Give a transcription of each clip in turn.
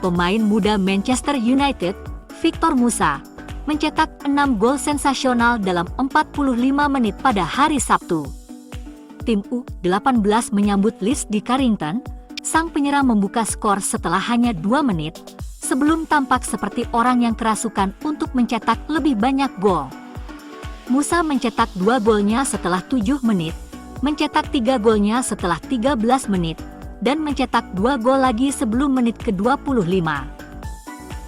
Pemain muda Manchester United, Victor Musa, mencetak 6 gol sensasional dalam 45 menit pada hari Sabtu. Tim U18 menyambut Leeds di Carrington. Sang penyerang membuka skor setelah hanya 2 menit, sebelum tampak seperti orang yang kerasukan untuk mencetak lebih banyak gol. Musa mencetak 2 golnya setelah 7 menit, mencetak 3 golnya setelah 13 menit, dan mencetak 2 gol lagi sebelum menit ke-25.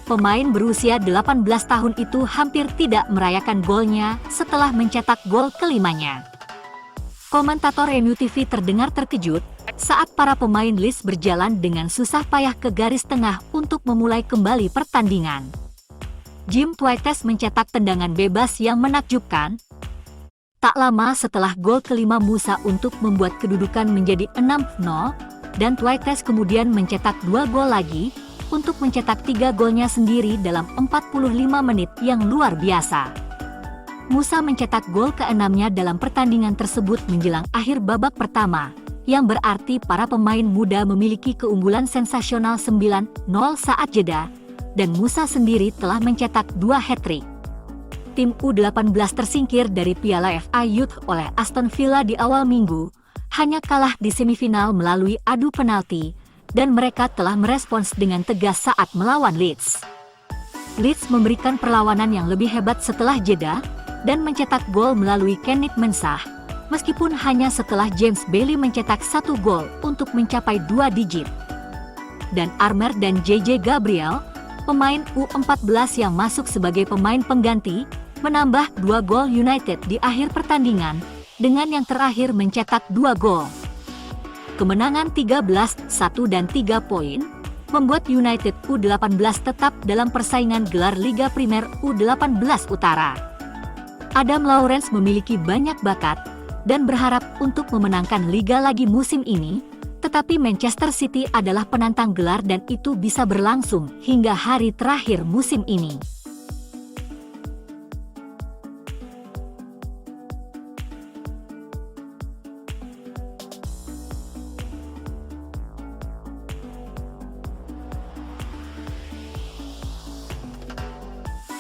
Pemain berusia 18 tahun itu hampir tidak merayakan golnya setelah mencetak gol kelimanya. Komentator MUTV terdengar terkejut saat para pemain Leeds berjalan dengan susah payah ke garis tengah untuk memulai kembali pertandingan. Jim Twites mencetak tendangan bebas yang menakjubkan. Tak lama setelah gol kelima Musa untuk membuat kedudukan menjadi 6-0, dan Twites kemudian mencetak 2 gol lagi untuk mencetak 3 golnya sendiri dalam 45 menit yang luar biasa. Musa mencetak gol ke-6-nya dalam pertandingan tersebut menjelang akhir babak pertama, yang berarti para pemain muda memiliki keunggulan sensasional 9-0 saat jeda, dan Musa sendiri telah mencetak 2 hat-trick. Tim U18 tersingkir dari Piala FA Youth oleh Aston Villa di awal minggu, hanya kalah di semifinal melalui adu penalti, dan mereka telah merespons dengan tegas saat melawan Leeds. Leeds memberikan perlawanan yang lebih hebat setelah jeda, dan mencetak gol melalui Kenneth Mensah, meskipun hanya setelah James Bailey mencetak 1 gol untuk mencapai 2 digit. Dan Armer dan JJ Gabriel, pemain U14 yang masuk sebagai pemain pengganti, menambah 2 gol United di akhir pertandingan, dengan yang terakhir mencetak 2 gol. Kemenangan 13-1 dan 3 poin, membuat United U18 tetap dalam persaingan gelar Liga Primer U18 Utara. Adam Lawrence memiliki banyak bakat dan berharap untuk memenangkan liga lagi musim ini, tetapi Manchester City adalah penantang gelar dan itu bisa berlangsung hingga hari terakhir musim ini.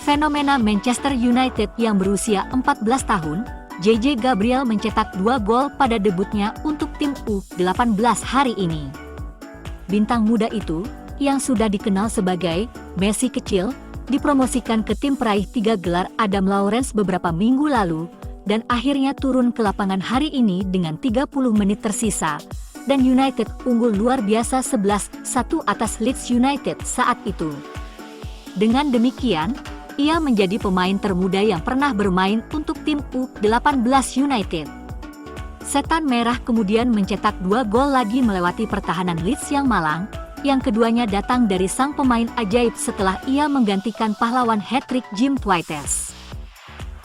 Fenomena Manchester United yang berusia 14 tahun, JJ Gabriel mencetak 2 gol pada debutnya untuk tim U18 hari ini. Bintang muda itu, yang sudah dikenal sebagai Messi kecil, dipromosikan ke tim peraih 3 gelar Adam Lawrence beberapa minggu lalu, dan akhirnya turun ke lapangan hari ini dengan 30 menit tersisa, dan United unggul luar biasa 11-1 atas Leeds United saat itu. Dengan demikian, ia menjadi pemain termuda yang pernah bermain untuk tim U18 United. Setan Merah kemudian mencetak 2 gol lagi melewati pertahanan Leeds yang malang, yang keduanya datang dari sang pemain ajaib setelah ia menggantikan pahlawan hat-trick Jim Twites.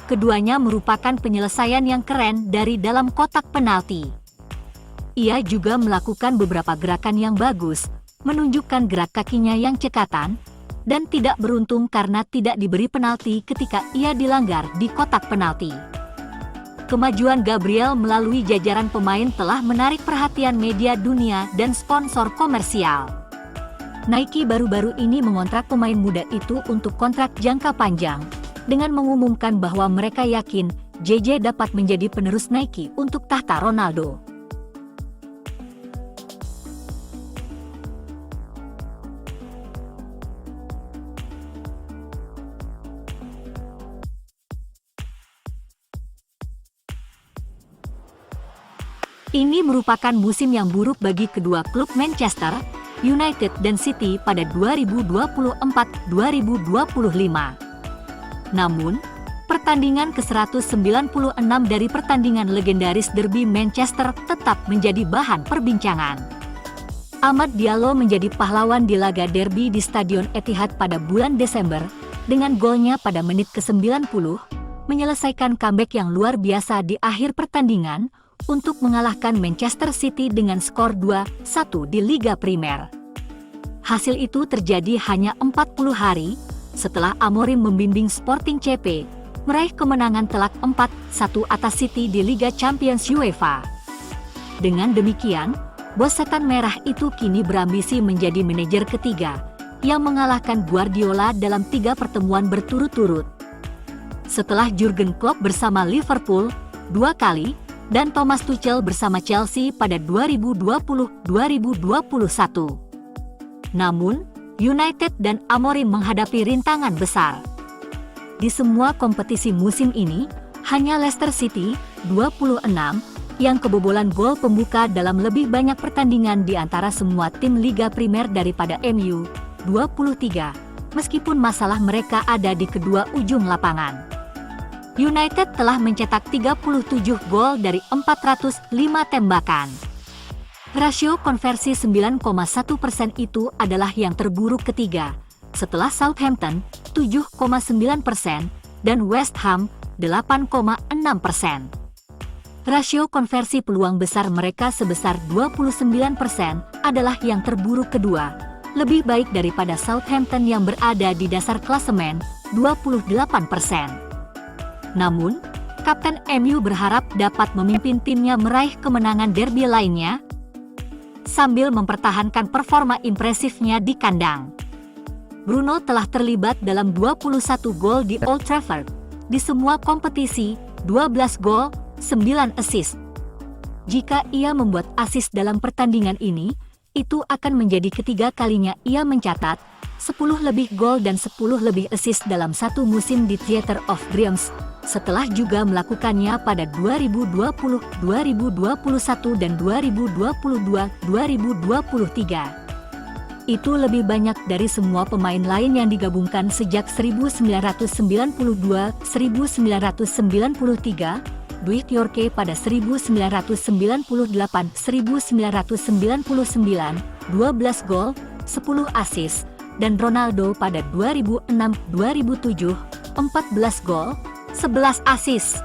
Keduanya merupakan penyelesaian yang keren dari dalam kotak penalti. Ia juga melakukan beberapa gerakan yang bagus, menunjukkan gerak kakinya yang cekatan, dan tidak beruntung karena tidak diberi penalti ketika ia dilanggar di kotak penalti. Kemajuan Gabriel melalui jajaran pemain telah menarik perhatian media dunia dan sponsor komersial. Nike baru-baru ini mengontrak pemain muda itu untuk kontrak jangka panjang, dengan mengumumkan bahwa mereka yakin JJ dapat menjadi penerus Nike untuk tahta Ronaldo. Ini merupakan musim yang buruk bagi kedua klub Manchester United dan City pada 2024-2025. Namun, pertandingan ke-196 dari pertandingan legendaris derby Manchester tetap menjadi bahan perbincangan. Amad Diallo menjadi pahlawan di laga derby di Stadion Etihad pada bulan Desember, dengan golnya pada menit ke-90, menyelesaikan comeback yang luar biasa di akhir pertandingan, untuk mengalahkan Manchester City dengan skor 2-1 di Liga Primer. Hasil itu terjadi hanya 40 hari setelah Amorim membimbing Sporting CP meraih kemenangan telak 4-1 atas City di Liga Champions UEFA. Dengan demikian, bos setan merah itu kini berambisi menjadi manajer ketiga yang mengalahkan Guardiola dalam 3 pertemuan berturut-turut. Setelah Jurgen Klopp bersama Liverpool 2 kali, dan Thomas Tuchel bersama Chelsea pada 2020-2021. Namun, United dan Amorim menghadapi rintangan besar. Di semua kompetisi musim ini, hanya Leicester City, 26, yang kebobolan gol pembuka dalam lebih banyak pertandingan di antara semua tim Liga Primer daripada MU, 23, meskipun masalah mereka ada di kedua ujung lapangan. United telah mencetak 37 gol dari 405 tembakan. Rasio konversi 9,1% itu adalah yang terburuk ketiga, setelah Southampton, 7,9%, dan West Ham, 8,6%. Rasio konversi peluang besar mereka sebesar 29% adalah yang terburuk kedua, lebih baik daripada Southampton yang berada di dasar klasemen, 28%. Namun, Kapten MU berharap dapat memimpin timnya meraih kemenangan derby lainnya, sambil mempertahankan performa impresifnya di kandang. Bruno telah terlibat dalam 21 gol di Old Trafford, di semua kompetisi, 12 gol, 9 assist. Jika ia membuat assist dalam pertandingan ini, itu akan menjadi ketiga kalinya ia mencatat 10 lebih gol dan 10 lebih assist dalam satu musim di Theatre of Dreams, setelah juga melakukannya pada 2020, 2021 dan 2022-2023. Itu lebih banyak dari semua pemain lain yang digabungkan sejak 1992-1993, Dwight Yorke pada 1998-1999, 12 gol, 10 assist, dan Ronaldo pada 2006-2007, 14 gol, 11 assist.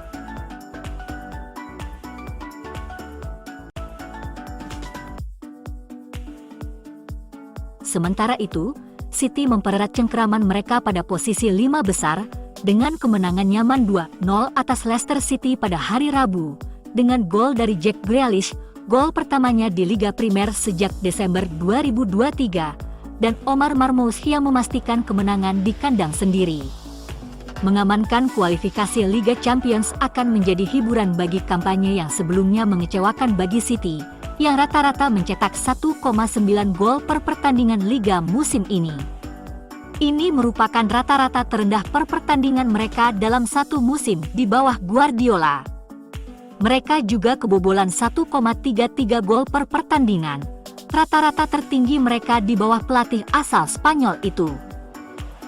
Sementara itu, City mempererat cengkeraman mereka pada posisi 5 besar, dengan kemenangan nyaman 2-0 atas Leicester City pada hari Rabu, dengan gol dari Jack Grealish, gol pertamanya di Liga Primer sejak Desember 2023, dan Omar Marmoush yang memastikan kemenangan di kandang sendiri. Mengamankan kualifikasi Liga Champions akan menjadi hiburan bagi kampanye yang sebelumnya mengecewakan bagi City, yang rata-rata mencetak 1,9 gol per pertandingan Liga musim ini. Ini merupakan rata-rata terendah per pertandingan mereka dalam satu musim di bawah Guardiola. Mereka juga kebobolan 1,33 gol per pertandingan, rata-rata tertinggi mereka di bawah pelatih asal Spanyol itu.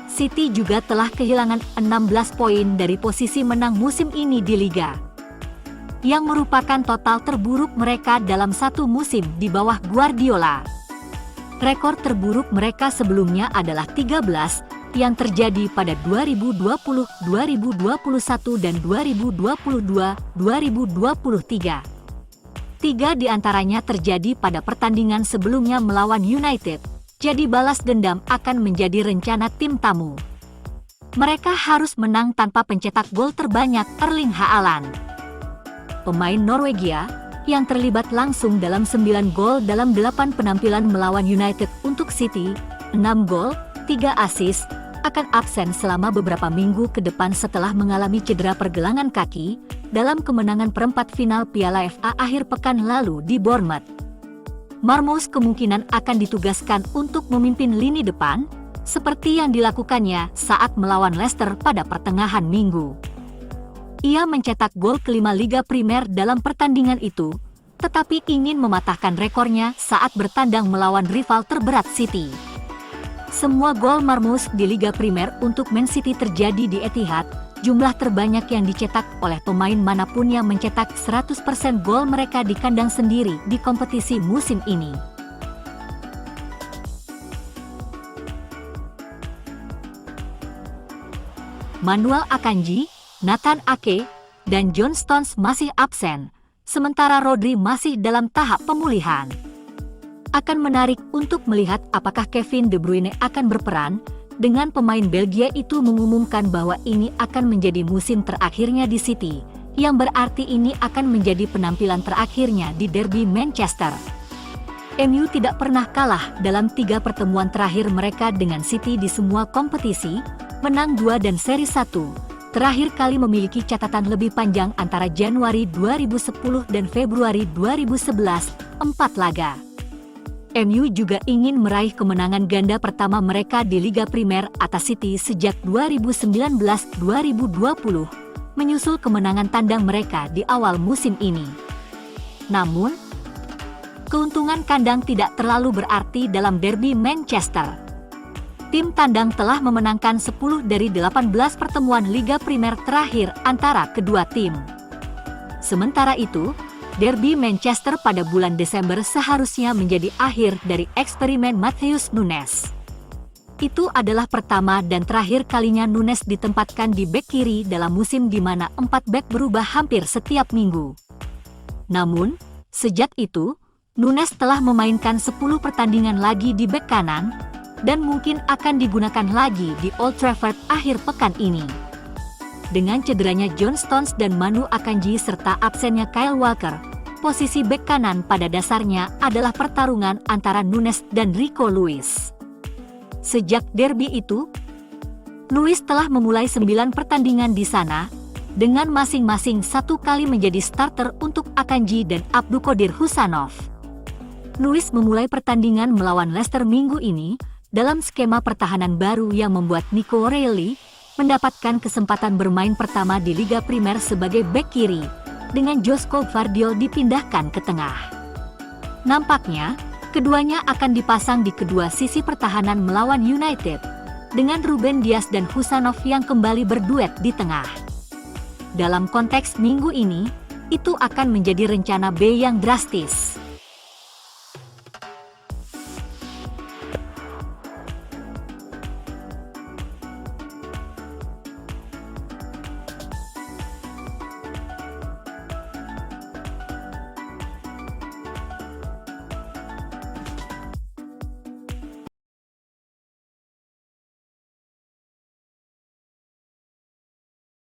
City juga telah kehilangan 16 poin dari posisi menang musim ini di Liga, yang merupakan total terburuk mereka dalam satu musim di bawah Guardiola. Rekor terburuk mereka sebelumnya adalah 13, yang terjadi pada 2020, 2021 dan 2022-2023. 3 di antaranya terjadi pada pertandingan sebelumnya melawan United, jadi balas dendam akan menjadi rencana tim tamu. Mereka harus menang tanpa pencetak gol terbanyak Erling Haaland. Pemain Norwegia, yang terlibat langsung dalam 9 gol dalam 8 penampilan melawan United untuk City, 6 gol, 3 assist, akan absen selama beberapa minggu ke depan setelah mengalami cedera pergelangan kaki dalam kemenangan perempat final Piala FA akhir pekan lalu di Bournemouth. Marmoush kemungkinan akan ditugaskan untuk memimpin lini depan, seperti yang dilakukannya saat melawan Leicester pada pertengahan minggu. Ia mencetak gol kelima Liga Primer dalam pertandingan itu, tetapi ingin mematahkan rekornya saat bertandang melawan rival terberat City. Semua gol Marmoush di Liga Primer untuk Man City terjadi di Etihad, jumlah terbanyak yang dicetak oleh pemain manapun yang mencetak 100% gol mereka di kandang sendiri di kompetisi musim ini. Manuel Akanji, Nathan Ake, dan John Stones masih absen, sementara Rodri masih dalam tahap pemulihan. Akan menarik untuk melihat apakah Kevin De Bruyne akan berperan, dengan pemain Belgia itu mengumumkan bahwa ini akan menjadi musim terakhirnya di City, yang berarti ini akan menjadi penampilan terakhirnya di derby Manchester. MU tidak pernah kalah dalam 3 pertemuan terakhir mereka dengan City di semua kompetisi, menang 2 dan seri 1. Terakhir kali memiliki catatan lebih panjang antara Januari 2010 dan Februari 2011, 4 laga. MU juga ingin meraih kemenangan ganda pertama mereka di Liga Primer atas City sejak 2019-2020, menyusul kemenangan tandang mereka di awal musim ini. Namun, keuntungan kandang tidak terlalu berarti dalam derby Manchester. Tim tandang telah memenangkan 10 dari 18 pertemuan Liga Primer terakhir antara kedua tim. Sementara itu, derby Manchester pada bulan Desember seharusnya menjadi akhir dari eksperimen Matheus Nunes. Itu adalah pertama dan terakhir kalinya Nunes ditempatkan di bek kiri dalam musim di mana 4 bek berubah hampir setiap minggu. Namun, sejak itu, Nunes telah memainkan 10 pertandingan lagi di bek kanan, dan mungkin akan digunakan lagi di Old Trafford akhir pekan ini. Dengan cederanya John Stones dan Manu Akanji serta absennya Kyle Walker, posisi bek kanan pada dasarnya adalah pertarungan antara Nunes dan Rico Lewis. Sejak derby itu, Lewis telah memulai 9 pertandingan di sana, dengan masing-masing 1 kali menjadi starter untuk Akanji dan Abdulkadir Husanov. Lewis memulai pertandingan melawan Leicester minggu ini, dalam skema pertahanan baru yang membuat Nico Reilly mendapatkan kesempatan bermain pertama di Liga Primer sebagai bek kiri, dengan Josko Gvardiol dipindahkan ke tengah. Nampaknya, keduanya akan dipasang di kedua sisi pertahanan melawan United, dengan Ruben Dias dan Husanov yang kembali berduet di tengah. Dalam konteks minggu ini, itu akan menjadi rencana B yang drastis.